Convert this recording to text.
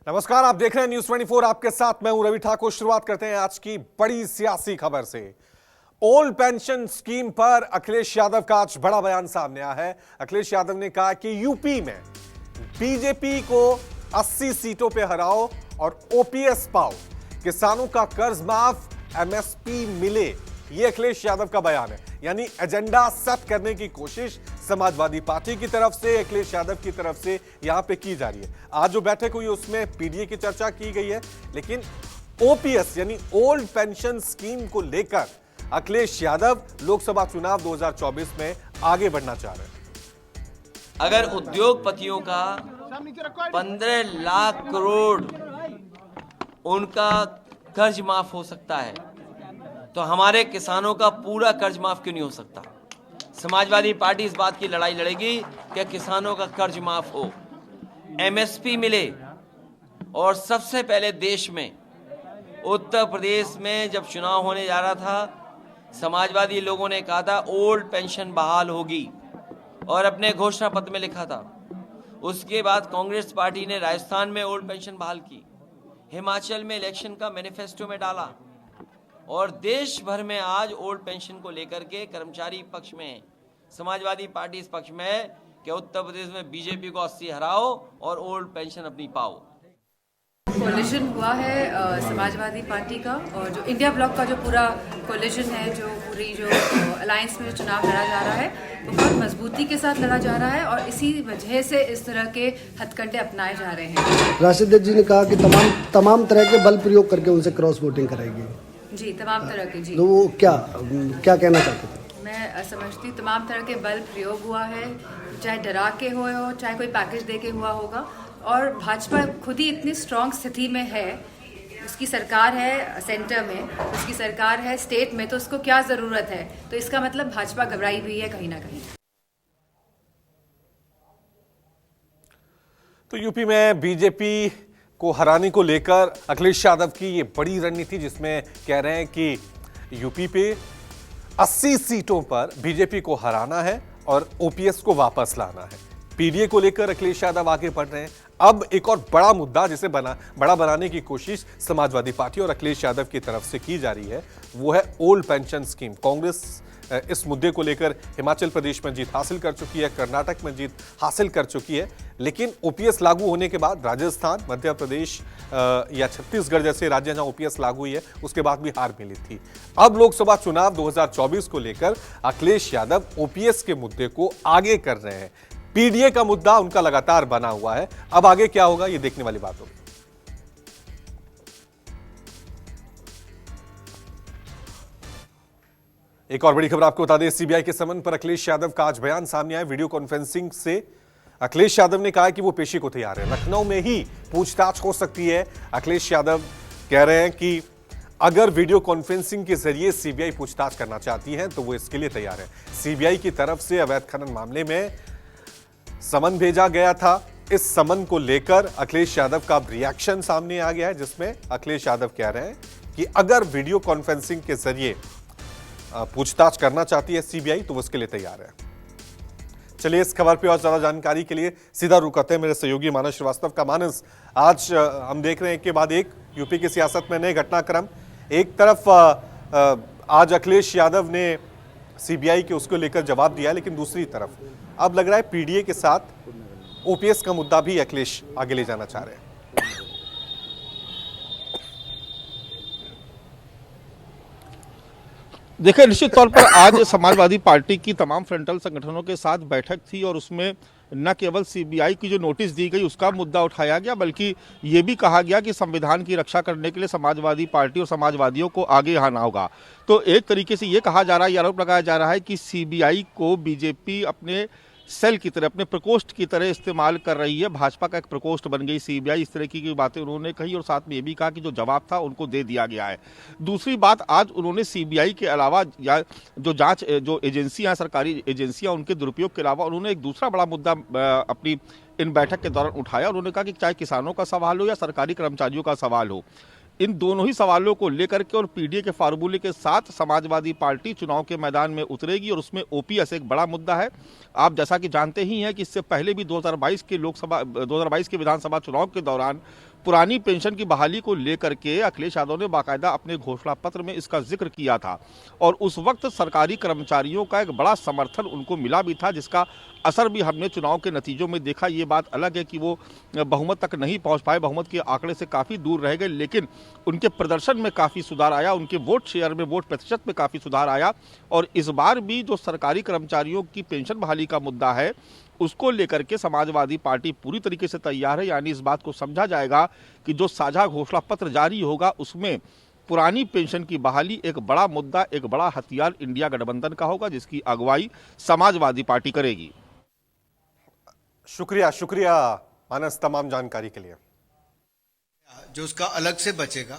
नमस्कार, आप देख रहे हैं न्यूज़ 24। आपके साथ मैं हूं रवि ठाकुर। शुरुआत करते हैं आज की बड़ी सियासी खबर से। ओल्ड पेंशन स्कीम पर अखिलेश यादव का आज बड़ा बयान सामने आया है। अखिलेश यादव ने कहा कि यूपी में बीजेपी को 80 सीटों पे हराओ और ओपीएस पाओ, किसानों का कर्ज माफ, एमएसपी मिले। ये अखिलेश यादव का बयान है। यानी एजेंडा सेट करने की कोशिश समाजवादी पार्टी की तरफ से, अखिलेश यादव की तरफ से यहां पे की जा रही है। आज जो बैठक हुई उसमें पीडीए की चर्चा की गई है, लेकिन ओपीएस यानी ओल्ड पेंशन स्कीम को लेकर अखिलेश यादव लोकसभा चुनाव 2024 में आगे बढ़ना चाह रहे हैं। अगर उद्योगपतियों का 15 लाख करोड़ उनका कर्ज माफ हो सकता है, तो हमारे किसानों का पूरा कर्ज माफ क्यों नहीं हो सकता? समाजवादी पार्टी इस बात की लड़ाई लड़ेगी कि किसानों का कर्ज माफ हो, एमएसपी मिले। और सबसे पहले देश में उत्तर प्रदेश में जब चुनाव होने जा रहा था, समाजवादी लोगों ने कहा था ओल्ड पेंशन बहाल होगी और अपने घोषणा पत्र में लिखा था। उसके बाद कांग्रेस पार्टी ने राजस्थान में ओल्ड पेंशन बहाल की, हिमाचल में इलेक्शन का मैनिफेस्टो में डाला, और देश भर में आज ओल्ड पेंशन को लेकर के कर्मचारी पक्ष में, समाजवादी पार्टी इस पक्ष में है कि उत्तर प्रदेश में बीजेपी को 80 हराओ और ओल्ड पेंशन अपनी पाओ। कोलिशन हुआ है समाजवादी पार्टी का और जो इंडिया ब्लॉक का जो पूरा कोलिशन है, जो पूरी जो अलायंस में जो चुनाव लड़ा जा रहा है, वो बहुत मजबूती के साथ लड़ा जा रहा है और इसी वजह से इस तरह के हथकंडे अपनाए जा रहे हैं। राशिद जी ने कहा कि तमाम तरह के बल प्रयोग करके उनसे क्रॉस वोटिंग कराएगी। जी, तमाम तरह के। जी, तो वो क्या कहना चाहते थे? मैं समझती तमाम तरह के बल प्रयोग हुआ है, चाहे डरा के हो चाहे कोई पैकेज दे के हुआ होगा। और भाजपा खुद ही इतनी स्ट्रांग स्थिति में है, उसकी सरकार है सेंटर में, उसकी सरकार है स्टेट में, तो उसको क्या जरूरत है? तो इसका मतलब भाजपा घबराई हुई है कहीं ना कहीं। तो यूपी में बीजेपी को हराने को लेकर अखिलेश यादव की ये बड़ी रणनीति, जिसमें कह रहे हैं कि यूपी पे 80 सीटों पर बीजेपी को हराना है और ओपीएस को वापस लाना है। पीडीए को लेकर अखिलेश यादव आगे बढ़ रहे हैं। अब एक और बड़ा मुद्दा जिसे बड़ा बनाने की कोशिश समाजवादी पार्टी और अखिलेश यादव की तरफ से की जा रही है, वो है ओल्ड पेंशन स्कीम। कांग्रेस इस मुद्दे को लेकर हिमाचल प्रदेश में जीत हासिल कर चुकी है, कर्नाटक में जीत हासिल कर चुकी है, लेकिन ओपीएस लागू होने के बाद राजस्थान, मध्य प्रदेश या छत्तीसगढ़ जैसे राज्य जहां ओपीएस लागू हुई है, उसके बाद भी हार मिली थी। अब लोकसभा चुनाव 2024 को लेकर अखिलेश यादव ओपीएस के मुद्दे को आगे कर रहे हैं। पीडीए का मुद्दा उनका लगातार बना हुआ है। अब आगे क्या होगा, ये देखने वाली बात होगी। एक और बड़ी खबर आपको बता दें, सीबीआई के समन पर अखिलेश यादव का आज बयान सामने आया। वीडियो कॉन्फ्रेंसिंग से अखिलेश यादव ने कहा कि वो पेशी को तैयार है। लखनऊ में ही पूछताछ हो सकती है। अखिलेश यादव कह रहे हैं कि अगर वीडियो कॉन्फ्रेंसिंग के जरिए सीबीआई पूछताछ करना चाहती है तो वो इसके लिए तैयार है। सीबीआई की तरफ से अवैध खनन मामले में समन भेजा गया था। इस समन को लेकर अखिलेश यादव का रिएक्शन सामने आ गया है, जिसमें अखिलेश यादव कह रहे हैं कि अगर वीडियो कॉन्फ्रेंसिंग के जरिए पूछताछ करना चाहती है सीबीआई तो वो इसके लिए तैयार है। चलिए, इस खबर पे और ज्यादा जानकारी के लिए सीधा रुक करते हैं मेरे सहयोगी मानस श्रीवास्तव का। मानस, आज हम देख रहे हैं कि बाद एक यूपी की सियासत में नए घटनाक्रम। एक तरफ आज अखिलेश यादव ने सीबीआई के उसको लेकर जवाब दिया, लेकिन दूसरी तरफ अब लग रहा है पीडीए के साथ ओपीएस का मुद्दा भी अखिलेश आगे ले जाना चाह रहे हैं। देखिए, निश्चित तौर पर आज समाजवादी पार्टी की तमाम फ्रंटल संगठनों के साथ बैठक थी और उसमें न केवल सीबीआई की जो नोटिस दी गई उसका मुद्दा उठाया गया, बल्कि ये भी कहा गया कि संविधान की रक्षा करने के लिए समाजवादी पार्टी और समाजवादियों को आगे आना होगा। तो एक तरीके से ये कहा जा रहा है, आरोप लगाया जा रहा है कि सीबीआई को बीजेपी अपने सेल की तरह, अपने प्रकोष्ठ की तरह इस्तेमाल कर रही है। भाजपा का एक प्रकोष्ठ बन गई सीबीआई, इस तरह की बातें उन्होंने कही और साथ में ये भी कहा कि जो जवाब था उनको दे दिया गया है। दूसरी बात, आज उन्होंने सीबीआई के अलावा या जो जांच जो एजेंसियां, सरकारी एजेंसियां, उनके दुरुपयोग के अलावा उन्होंने एक दूसरा बड़ा मुद्दा अपनी इन बैठक के दौरान उठाया। उन्होंने कहा कि चाहे किसानों का सवाल हो या सरकारी कर्मचारियों का सवाल हो, इन दोनों ही सवालों को लेकर के और पीडीए के फार्मूले के साथ समाजवादी पार्टी चुनाव के मैदान में उतरेगी और उसमें ओपीएस एक बड़ा मुद्दा है। आप जैसा कि जानते ही हैं कि इससे पहले भी 2022 के विधानसभा चुनाव के दौरान पुरानी पेंशन की बहाली को लेकर के अखिलेश यादव ने बाकायदा अपने घोषणा पत्र में इसका जिक्र किया था और उस वक्त सरकारी कर्मचारियों का एक बड़ा समर्थन उनको मिला भी था, जिसका असर भी हमने चुनाव के नतीजों में देखा। ये बात अलग है कि वो बहुमत तक नहीं पहुंच पाए, बहुमत के आंकड़े से काफ़ी दूर रह गए, लेकिन उनके प्रदर्शन में काफ़ी सुधार आया, उनके वोट शेयर में, वोट प्रतिशत में काफ़ी सुधार आया। और इस बार भी जो सरकारी कर्मचारियों की पेंशन बहाली का मुद्दा है उसको लेकर के समाजवादी पार्टी पूरी तरीके से तैयार है। यानी इस बात को समझा जाएगा कि जो साझा घोषणा पत्र जारी होगा उसमें पुरानी पेंशन की बहाली एक बड़ा मुद्दा, एक बड़ा हथियार इंडिया गठबंधन का होगा, जिसकी अगुवाई समाजवादी पार्टी करेगी। शुक्रिया मानस तमाम जानकारी के लिए। जो उसका अलग से बचेगा